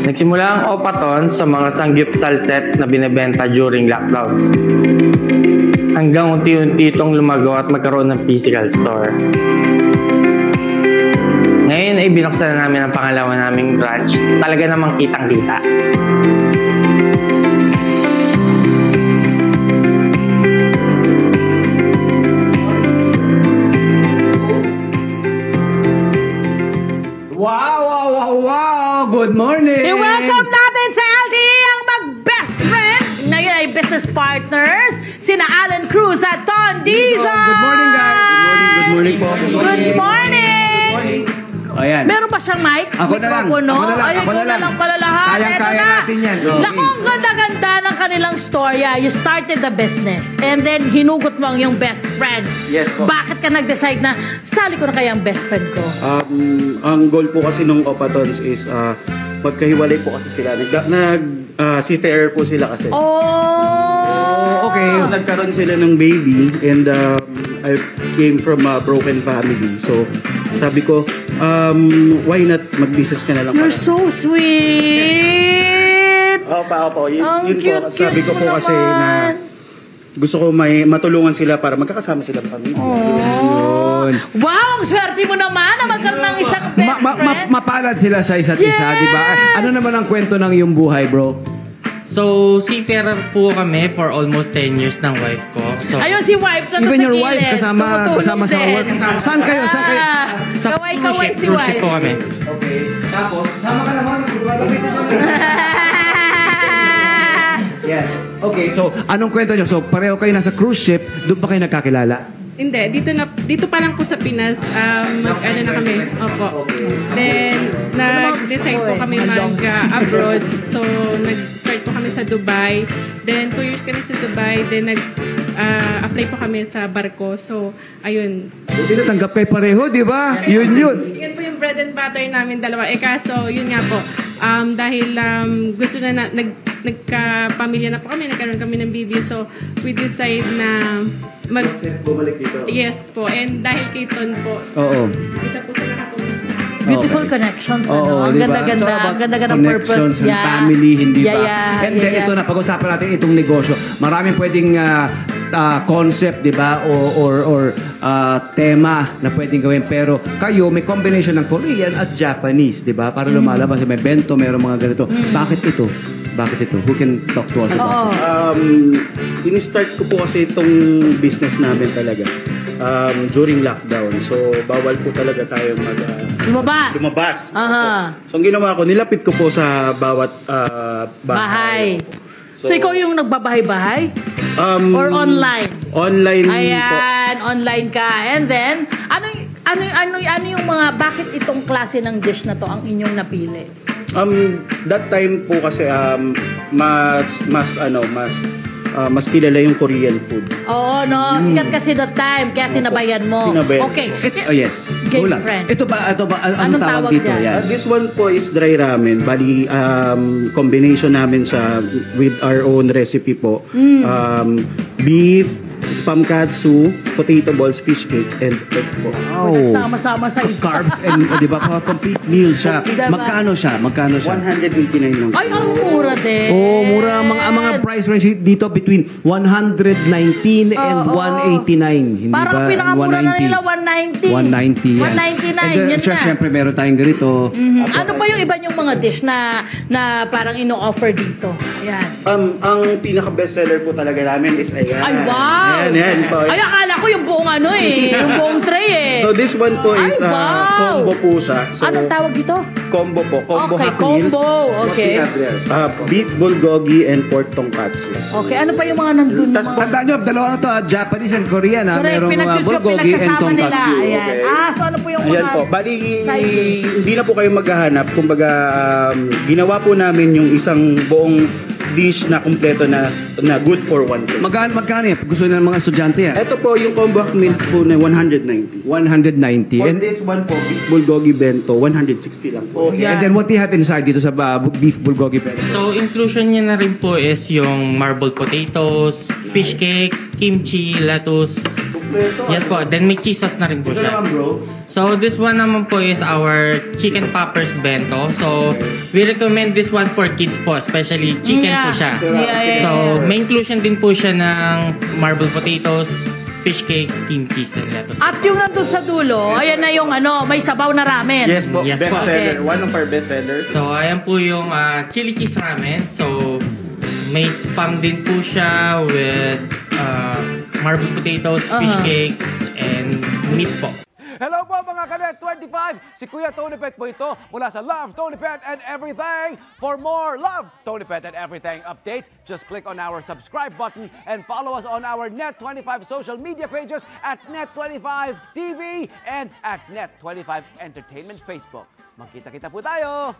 Nagsimula ang Opaton sa mga sanggipsal sets na binebenta during lockdowns. Hanggang unti-unti itong lumago at magkaroon ng physical store. Ngayon ay binuksan na namin ang pangalawa naming branch. Talaga namang kitang-kita. Wow! Good morning! I-welcome natin sa LTE ang mag-best friend. Ngayon ay business partners. Sina Alan Cruz at Ton Dizon. Good morning, guys! Good morning po. Good morning! Ayan. Meron pa siyang mic? Ako na lang. Mikropono? Ako na lang. Ay, Ako na lang. pala lahat. Kayang-kaya natin yan. Naku, ang ganda-ganda ng kanilang storya. You started the business and then hinugot mo ang iyong best friend. Yes po. Bakit ka nag-decide na sali ko na kaya ang best friend ko? Ang goal po kasi nung Opatons is magkahiwalay po kasi sila. Seafarer po sila kasi. Oh! Okay. Nagkaroon sila ng baby and I came from a broken family. So, sabi ko, why not mag-business ka na lang? You're so sweet! Opo. Ang Yun po. cute Sabi ko po mo kasi naman. na gusto ko may matulungan sila para magkakasama sila ng pamilya. Oh. Wow! Ang swerte mo naman na magkaroon ng isang best friend. Mapalad sila sa isa't isa, di ba? Ano naman ang kwento ng iyong buhay, bro? So, seafarer po kami for almost 10 years ng wife ko. So, Ayun si wife na Even sa your gilid. wife kasama sa Tumutulong work. din. Saan kayo? sa Kaway-kaway si cruise ship wife. po kami. Okay. Tapos, sama ka naman. Yeah. Okay, so anong kwento nyo? So pareho kayo nasa cruise ship, doon pa kayo nagkakilala? Hindi, dito pa lang po sa Pinas, ano na kami, opo. Then, nag-decide po kami mag-abroad. So, nag-start po kami sa Dubai. Then, 2 years kami sa Dubai. Then, nag-apply po kami sa barko. So, ayun. Hindi natanggap kayo pareho, di ba? Yun. Yan po yung bread and butter namin dalawa. Kaso, yun nga po, dahil gusto na, nagka-pamilya na po kami, nagkaroon kami ng baby. So, we decide na Bumalik dito. Yes po. And dahil kay Ton po, Oo. isa po sa nakatulong sa akin. Beautiful connections, ano? Oo, Ang diba? ganda-ganda. So, Ang ganda-ganda ng connections purpose. and family, hindi ba? Yeah. And then, ito na, pag-usapan natin itong negosyo. Maraming pwedeng concept, di ba? Or tema na pwedeng gawin. Pero kayo, may combination ng Korean at Japanese, di ba? Para lumalabas. May bento, mayroong mga ganito. Bakit ito? Who can talk to us about it? In-start ko po kasi itong business namin talaga during lockdown. So, bawal po talaga tayo lumabas. Aha. So, ang ginawa ko, nilapit ko po sa bawat bahay. So, ikaw yung nagbabahay-bahay? Or online? Online po. Ayan, online ka. And then, ano yung mga, bakit itong klase ng dish na to ang inyong napili? That time po kasi mas kilala yung Korean food. Oo, no. Sikat kasi that time. Kaya sinabayan mo. Sinabayan. Okay. Yes. Game Go lang. friend. Ito ba, anong tawag dito? dyan? Yan. This one po is dry ramen. Bali, combination namin siya with our own recipe po. Beef, spam katsu, potato balls, fish cake, and egg po. Wow. Sama-sama sa isa. Carbs and, di ba, complete meal siya. Diba? Magkano siya? 189 lang. Ay, ang mura din. Oh, mura ang mga price range dito between 119 and 189. Hindi Parang ba? pinakamura na nila 190. 190 yan. 199, And yun na. Siyempre, meron tayong ganito. Ano ba yung iba yung mga dish na parang ino-offer dito? Ayan. Ang pinaka-bestseller po talaga namin is ayan. Ay, wow! Ayan po. Ay, akala ko yung buong yung buong tray eh. So this one po is Ay, wow! combo po siya. So, Anong tawag dito? combo po. Combo Okay, hot meals. combo. Okay. Beef bulgogi and pork tonkatsu. Okay, ano pa yung mga nandun? Tas mga- Tandaan nyo, dalawa to, Japanese and Korean. Correct, Merong bulgogi and pinagsasama nila. tonkatsu. Ayan. Okay. So ano po yung Ayan mga... po. Bali, sizes? hindi na po kayo maghahanap. Kumbaga, ginawa po namin yung isang buong dish na kumpleto na good for one day. Magkano yan? Gusto ng mga estudyante yan? Ito po, yung combo hot meals po na 190. 190. For And, this one po, beef bulgogi bento, 160 lang po. and then what do you have inside dito sa beef bulgogi bento? So, inclusion niya na rin po is yung marbled potatoes, fish cakes, kimchi, lettuce, Yes po, then may cheese sauce na rin po siya. So this one naman po is our chicken poppers bento. So we recommend this one for kids po, especially chicken po siya. Yeah. So may inclusion din po siya ng marbled potatoes, fish cakes, cream cheese, and lettuce. At yung nandun sa dulo, ayan na yung may sabaw na ramen. Yes po, Yes po. bestseller. Okay. One of our bestsellers. So ayan po yung chili cheese ramen. So may spam din po siya with marbled potatoes, fish cakes, and meat po. Hello po mga Kanet 25! Si Kuya Tony Pet po ito mula sa Love Tony Pet and Everything. For more Love Tony Pet and Everything updates, just click on our subscribe button and follow us on our Net25 social media pages at Net25 TV and at Net25 Entertainment Facebook. Magkita-kita po tayo!